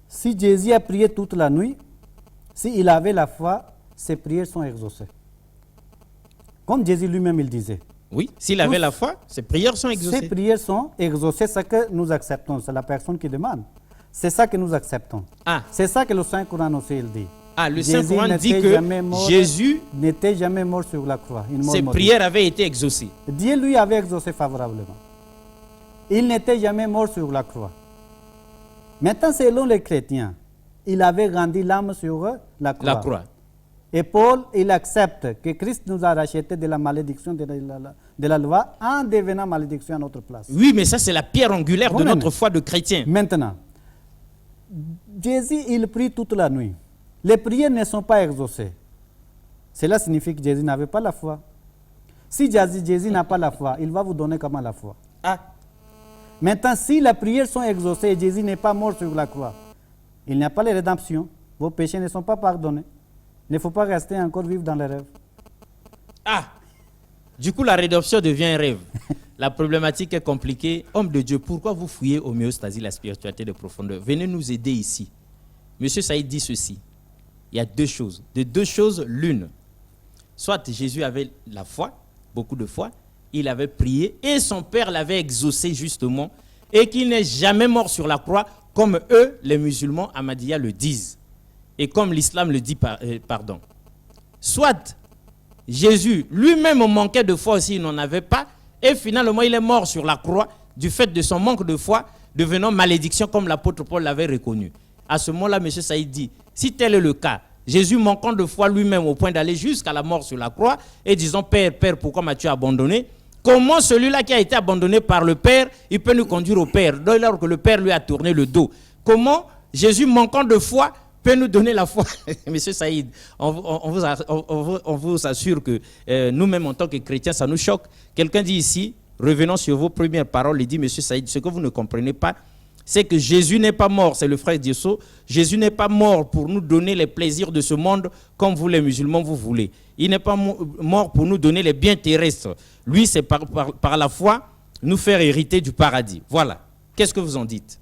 si Jésus a prié toute la nuit, s'il avait la foi, ses prières sont exaucées. Comme Jésus lui-même, il disait. Oui, s'il avait la foi, ses prières sont exaucées. Ses prières sont exaucées, c'est ce que nous acceptons. C'est la personne qui demande. C'est ça que nous acceptons. Ah. C'est ça que le Saint-Coran aussi il dit. Ah, le Saint-Coran dit que Jésus n'était jamais mort sur la croix. Ses prières avaient été exaucées. Dieu lui avait exaucé favorablement. Il n'était jamais mort sur la croix. Maintenant, selon les chrétiens, il avait rendu l'âme sur la croix. Et Paul, il accepte que Christ nous a racheté de la malédiction de la loi en devenant malédiction à notre place. Oui, mais ça, c'est la pierre angulaire de notre foi de chrétien. Maintenant, Jésus, il prie toute la nuit. Les prières ne sont pas exaucées. Cela signifie que Jésus n'avait pas la foi. Si Jésus n'a pas la foi, il va vous donner comment la foi? Ah. Maintenant, si les prières sont exaucées et Jésus n'est pas mort sur la croix, il n'y a pas de rédemption. Vos péchés ne sont pas pardonnés. Il ne faut pas rester encore vivre dans les rêves. Ah, du coup, la rédemption devient un rêve. La problématique est compliquée. Homme de Dieu, pourquoi vous fouillez homéostasie, la spiritualité de profondeur? Venez nous aider ici. Monsieur Saïd dit ceci. Il y a deux choses. De deux choses, l'une. Soit Jésus avait la foi, beaucoup de foi, il avait prié et son Père l'avait exaucé justement et qu'il n'est jamais mort sur la croix comme eux, les musulmans ahmadiyya, le disent. Et comme l'islam le dit, pardon. Soit Jésus lui-même manquait de foi aussi, il n'en avait pas, et finalement il est mort sur la croix du fait de son manque de foi, devenant malédiction comme l'apôtre Paul l'avait reconnu. À ce moment-là, M. Saïd dit, si tel est le cas, Jésus manquant de foi lui-même au point d'aller jusqu'à la mort sur la croix, et disant, Père, pourquoi m'as-tu abandonné? Comment celui-là qui a été abandonné par le Père, il peut nous conduire au Père, alors que le Père lui a tourné le dos? Comment Jésus manquant de foi peut nous donner la foi? Monsieur Saïd, on vous assure que nous-mêmes en tant que chrétiens, ça nous choque. Quelqu'un dit ici, revenons sur vos premières paroles, il dit, Monsieur Saïd, ce que vous ne comprenez pas, c'est que Jésus n'est pas mort, c'est le frère Diosso, Jésus n'est pas mort pour nous donner les plaisirs de ce monde comme vous les musulmans vous voulez. Il n'est pas mort pour nous donner les biens terrestres. Lui, c'est par la foi nous faire hériter du paradis. Voilà. Qu'est-ce que vous en dites?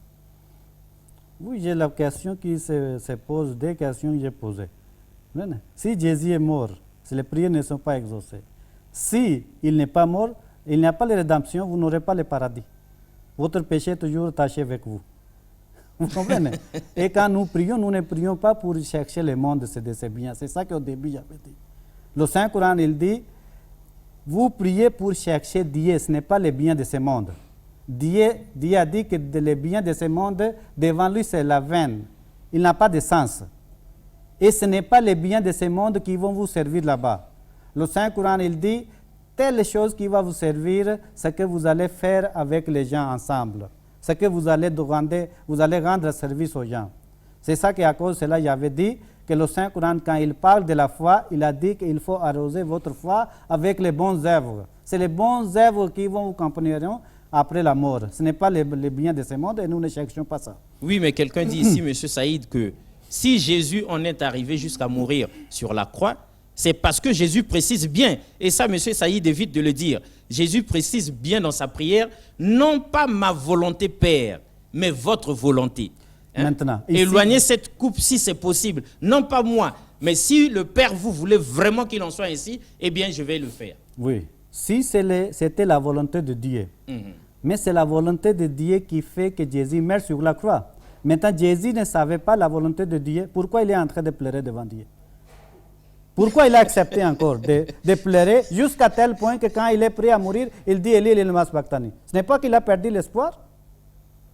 Oui, j'ai la question qui se pose, des questions que j'ai posées. Si Jésus est mort, si les prières ne sont pas exaucées, si il n'est pas mort, il n'y a pas de rédemption, vous n'aurez pas le paradis. Votre péché est toujours taché avec vous. Vous comprenez? Et quand nous prions, nous ne prions pas pour chercher le monde de ses biens. C'est ça qu'au début j'avais dit. Le Saint-Coran, il dit, vous priez pour chercher Dieu, ce n'est pas les biens de ce monde. Dieu a dit que les biens de ce monde, devant lui, c'est la vaine. Il n'a pas de sens. Et ce n'est pas les biens de ce monde qui vont vous servir là-bas. Le Saint-Coran, il dit, telle chose qui va vous servir, ce que vous allez faire avec les gens ensemble, ce que vous allez rendre service aux gens. C'est ça qu'à cause de cela, il avait dit que le Saint-Coran, quand il parle de la foi, il a dit qu'il faut arroser votre foi avec les bonnes œuvres. C'est les bonnes œuvres qui vont vous accompagneront après la mort. Ce n'est pas les biens de ce monde et nous ne cherchons pas ça. Oui, mais quelqu'un dit ici, M. Saïd, que si Jésus en est arrivé jusqu'à mourir sur la croix, c'est parce que Jésus précise bien, et ça, M. Saïd évite de le dire, Jésus précise bien dans sa prière, non pas ma volonté, Père, mais votre volonté. Hein? Maintenant, éloignez cette coupe si c'est possible, non pas moi, mais si le Père, vous voulez vraiment qu'il en soit ainsi, eh bien, je vais le faire. Oui, si c'était la volonté de Dieu, mais c'est la volonté de Dieu qui fait que Jésus meurt sur la croix. Maintenant, Jésus ne savait pas la volonté de Dieu, pourquoi il est en train de pleurer devant Dieu? Pourquoi il a accepté encore de pleurer jusqu'à tel point que quand il est prêt à mourir, il dit Eli, Eli, lama sabachthani. Ce n'est pas qu'il a perdu l'espoir.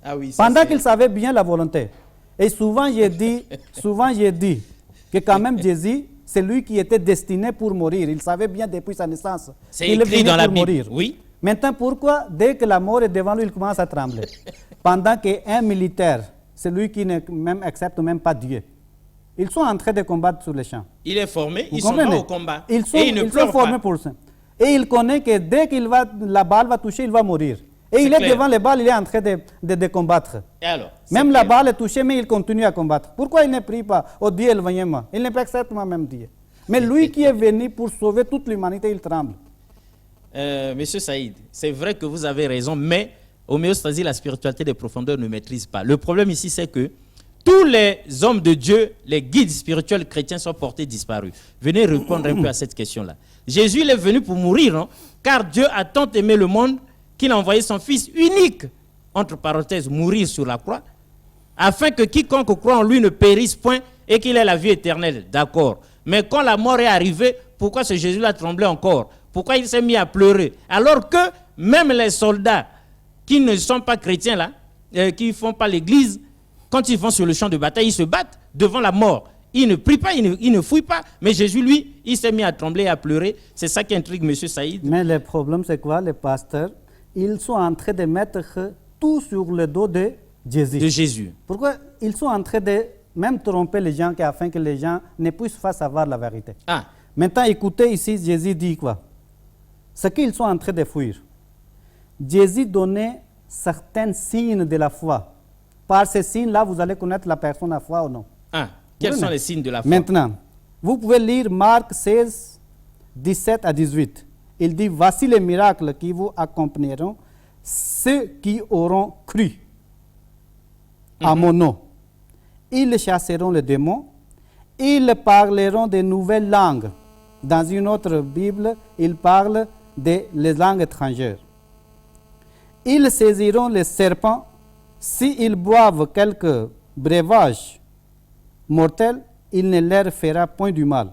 Ah oui, pendant qu'il savait bien la volonté. Et souvent j'ai dit que quand même Jésus, c'est lui qui était destiné pour mourir. Il savait bien depuis sa naissance qu'il est venu dans la pour Bible. mourir. Oui. Maintenant, pourquoi dès que la mort est devant lui, il commence à trembler? Pendant qu'un militaire, c'est lui qui n'accepte même pas Dieu. Ils sont en train de combattre sur les champs. Il est formé, Vous ils sont comprenez? là au combat. Ils et ils ne sont pleurent formés pas. pour ça. Et il connaît que dès que la balle va toucher, il va mourir. Et il est clair. devant les balles, il est en train de combattre. Et alors, Même la balle est touchée, mais il continue à combattre. Pourquoi il ne prie pas? Oh Dieu, éloignez-moi. Il ne peut accepter moi-même Dieu. Mais lui qui est venu pour sauver toute l'humanité, il tremble. Monsieur Saïd, c'est vrai que vous avez raison, mais homéostasie, la spiritualité des profondeurs ne maîtrise pas. Le problème ici, c'est que tous les hommes de Dieu, les guides spirituels chrétiens sont portés disparus. Venez répondre un peu à cette question-là. Jésus, il est venu pour mourir, non? Car Dieu a tant aimé le monde qu'il a envoyé son Fils unique, entre parenthèses, mourir sur la croix, afin que quiconque croit en lui ne périsse point et qu'il ait la vie éternelle. D'accord. Mais quand la mort est arrivée, pourquoi ce Jésus-là tremblait encore? Pourquoi il s'est mis à pleurer? Alors que même les soldats qui ne sont pas chrétiens, là, qui ne font pas l'église, quand ils vont sur le champ de bataille, ils se battent devant la mort. Ils ne prient pas, ils ne fouillent pas. Mais Jésus, lui, il s'est mis à trembler et à pleurer. C'est ça qui intrigue M. Saïd. Mais le problème, c'est quoi? Les pasteurs, ils sont en train de mettre tout sur le dos de Jésus. De Jésus. Pourquoi? Ils sont en train de même tromper les gens afin que les gens ne puissent pas savoir la vérité. Ah. Maintenant, écoutez ici, Jésus dit quoi? Ce qu'ils sont en train de fuir. Jésus donnait certains signes de la foi. Par ces signes-là, vous allez connaître la personne à foi ou non. Ah. Quels sont les signes de la foi? Maintenant, vous pouvez lire Marc 16, 17 à 18. Il dit, voici les miracles qui vous accompagneront, ceux qui auront cru à mon nom. Ils chasseront les démons, ils parleront de nouvelles langues. Dans une autre Bible, il parle des langues étrangères. Ils saisiront les serpents, s'ils boivent quelques breuvages mortels, il ne leur fera point du mal.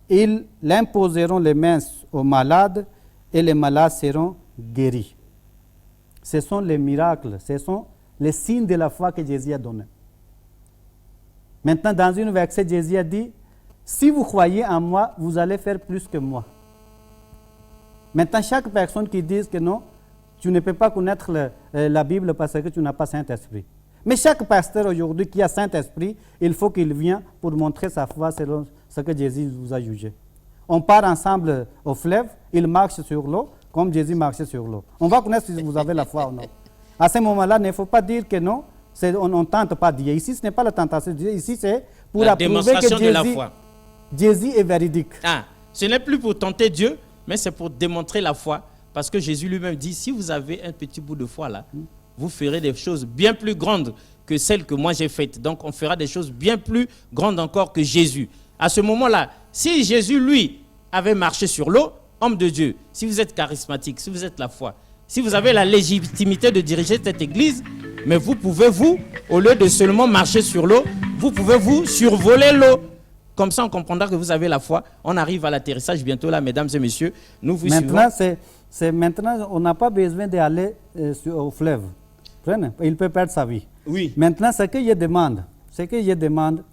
Ils imposeront les mains aux malades et les malades seront guéris. Ce sont les miracles, ce sont les signes de la foi que Jésus a donnés. Maintenant, dans une verset, Jésus a dit, si vous croyez en moi, vous allez faire plus que moi. Maintenant, chaque personne qui dit que non, tu ne peux pas connaître la Bible parce que tu n'as pas Saint-Esprit. Mais chaque pasteur aujourd'hui qui a Saint-Esprit, il faut qu'il vienne pour montrer sa foi selon ce que Jésus vous a jugé. On part ensemble au fleuve, il marche sur l'eau, comme Jésus marchait sur l'eau. On va connaître si vous avez la foi ou non. À ce moment-là, il ne faut pas dire que non, on ne tente pas Dieu. Ici, ce n'est pas la tentation de Dieu, ici, c'est pour la approuver démonstration que de la foi. Jésus est véridique. Ah, ce n'est plus pour tenter Dieu, mais c'est pour démontrer la foi. Parce que Jésus lui-même dit, si vous avez un petit bout de foi là, vous ferez des choses bien plus grandes que celles que moi j'ai faites. Donc on fera des choses bien plus grandes encore que Jésus. À ce moment-là, si Jésus, lui, avait marché sur l'eau, homme de Dieu, si vous êtes charismatique, si vous êtes la foi, si vous avez la légitimité de diriger cette église, mais vous pouvez, vous, au lieu de seulement marcher sur l'eau, vous pouvez vous survoler l'eau. Comme ça, on comprendra que vous avez la foi. On arrive à l'atterrissage bientôt là, mesdames et messieurs. Nous vous maintenant, suivons. Maintenant, on n'a pas besoin d'aller au fleuve. Il peut perdre sa vie. Oui. Maintenant, ce que je demande,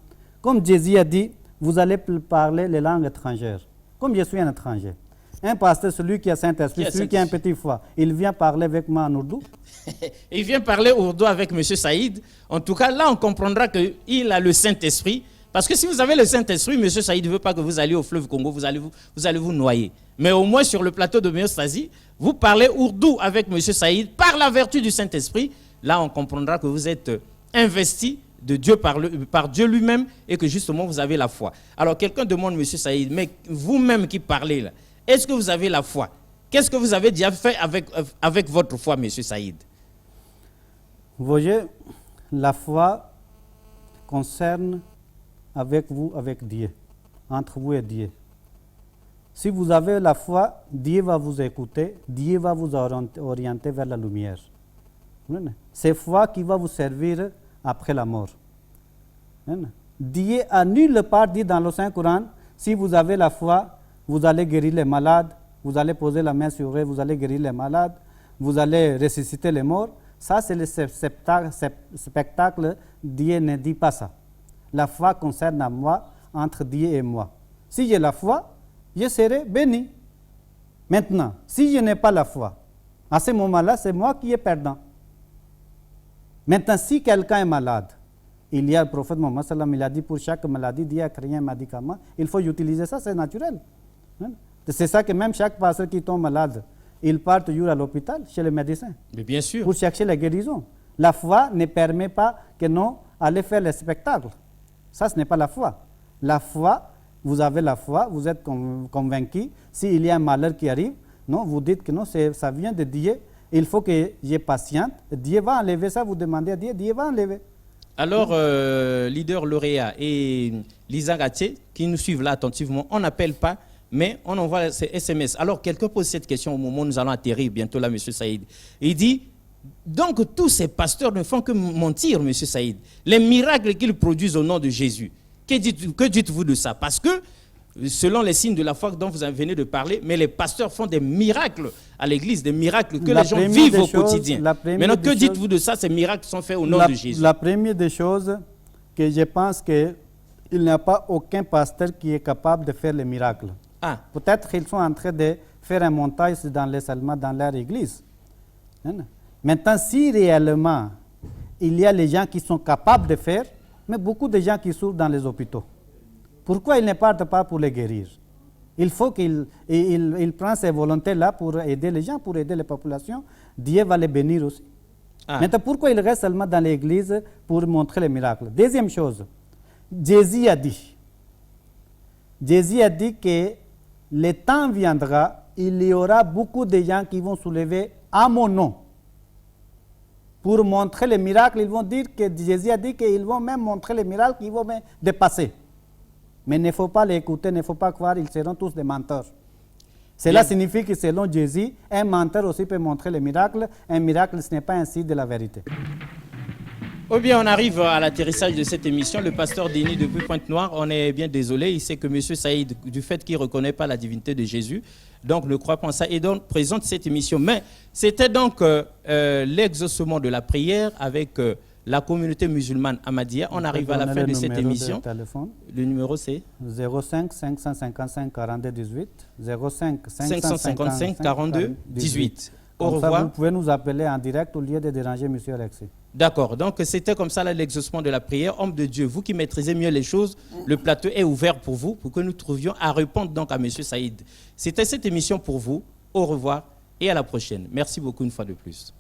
comme Jésus a dit, vous allez parler les langues étrangères. Comme je suis un étranger. Un pasteur, celui qui a Saint-Esprit, Qui a celui qui a un Saint-Esprit. petit foi, il vient parler avec moi en ourdou. Il vient parler ourdou avec M. Saïd. En tout cas, là, on comprendra qu'il a le Saint-Esprit. Parce que si vous avez le Saint-Esprit, M. Saïd ne veut pas que vous alliez au fleuve Congo, vous allez vous noyer. Mais au moins, sur le plateau d'homéostasie, vous parlez ourdou avec M. Saïd par la vertu du Saint-Esprit. Là, on comprendra que vous êtes investi de Dieu par Dieu lui-même et que justement, vous avez la foi. Alors, quelqu'un demande, M. Saïd, mais vous-même qui parlez là, est-ce que vous avez la foi? Qu'est-ce que vous avez déjà fait avec votre foi, M. Saïd? Vous voyez, la foi concerne avec vous, avec Dieu, entre vous et Dieu. Si vous avez la foi, Dieu va vous écouter, Dieu va vous orienter vers la lumière. C'est foi qui va vous servir après la mort. Dieu a nulle part dit dans le Saint-Coran, si vous avez la foi, vous allez guérir les malades, vous allez poser la main sur eux, vous allez guérir les malades, vous allez ressusciter les morts. Ça, c'est le spectacle. Dieu ne dit pas ça. La foi concerne à moi, entre Dieu et moi. Si j'ai la foi, je serai béni. Maintenant, si je n'ai pas la foi, à ce moment-là, c'est moi qui est perdant. Maintenant, si quelqu'un est malade, il y a le prophète Mohammed sallam, il a dit pour chaque maladie, Dieu a créé un médicament, il faut utiliser ça, c'est naturel. C'est ça que même chaque pasteur qui tombe malade, il part toujours à l'hôpital, chez le médecin. Mais bien sûr. Pour chercher la guérison. La foi ne permet pas que nous allions faire le spectacle. Ça, ce n'est pas la foi. La foi, vous avez la foi, vous êtes convaincu. S'il y a un malheur qui arrive, non, vous dites que non, ça vient de Dieu. Il faut que j'ai patiente. Dieu va enlever ça, vous demandez à Dieu, Dieu va enlever. Alors, leader lauréat et Lisa Gatier, qui nous suivent là attentivement, on n'appelle pas, mais on envoie ces SMS. Alors, quelqu'un pose cette question au moment où nous allons atterrir bientôt là, M. Saïd. Il dit, donc tous ces pasteurs ne font que mentir, M. Saïd. Les miracles qu'ils produisent au nom de Jésus, que dites-vous de ça? Parce que, selon les signes de la foi dont vous venez de parler, mais les pasteurs font des miracles à l'église, des miracles que les gens vivent au quotidien. Maintenant, que dites-vous de ça? Ces miracles sont faits au nom de Jésus. La première des choses que je pense qu'il n'y a pas aucun pasteur qui est capable de faire les miracles. Ah. Peut-être qu'ils sont en train de faire un montage dans leur église. Maintenant, si réellement il y a les gens qui sont capables de faire, mais beaucoup de gens qui souffrent dans les hôpitaux, pourquoi ils ne partent pas pour les guérir? Il faut qu'il prenne ces volontés-là pour aider les gens, pour aider les populations. Dieu va les bénir aussi. Ah. Maintenant, pourquoi ils restent seulement dans l'église pour montrer les miracles? Deuxième chose, Jésus a dit que le temps viendra, il y aura beaucoup de gens qui vont soulever à mon nom. Pour montrer les miracles, ils vont dire que Jésus a dit qu'ils vont même montrer les miracles, qu'ils vont même dépasser. Mais il ne faut pas les écouter, il ne faut pas croire, ils seront tous des menteurs. Cela signifie que selon Jésus, un menteur aussi peut montrer les miracles. Un miracle, ce n'est pas un signe de la vérité. Oh bien, on arrive à l'atterrissage de cette émission. Le pasteur Denis depuis Pointe-Noire, on est bien désolé. Il sait que M. Saïd, du fait qu'il ne reconnaît pas la divinité de Jésus, donc ne croit pas en ça et donc présente cette émission. Mais c'était donc l'exaucement de la prière avec la communauté musulmane Ahmadiyya. On arrive à la fin de cette émission. Le numéro c'est 05 555 42 18. 05 555 42 18. Au revoir. Ça, vous pouvez nous appeler en direct au lieu de déranger M. Alexis. D'accord, donc c'était comme ça l'exaucement de la prière. Homme de Dieu, vous qui maîtrisez mieux les choses, le plateau est ouvert pour vous, pour que nous trouvions à répondre donc à M. Saïd. C'était cette émission pour vous. Au revoir et à la prochaine. Merci beaucoup une fois de plus.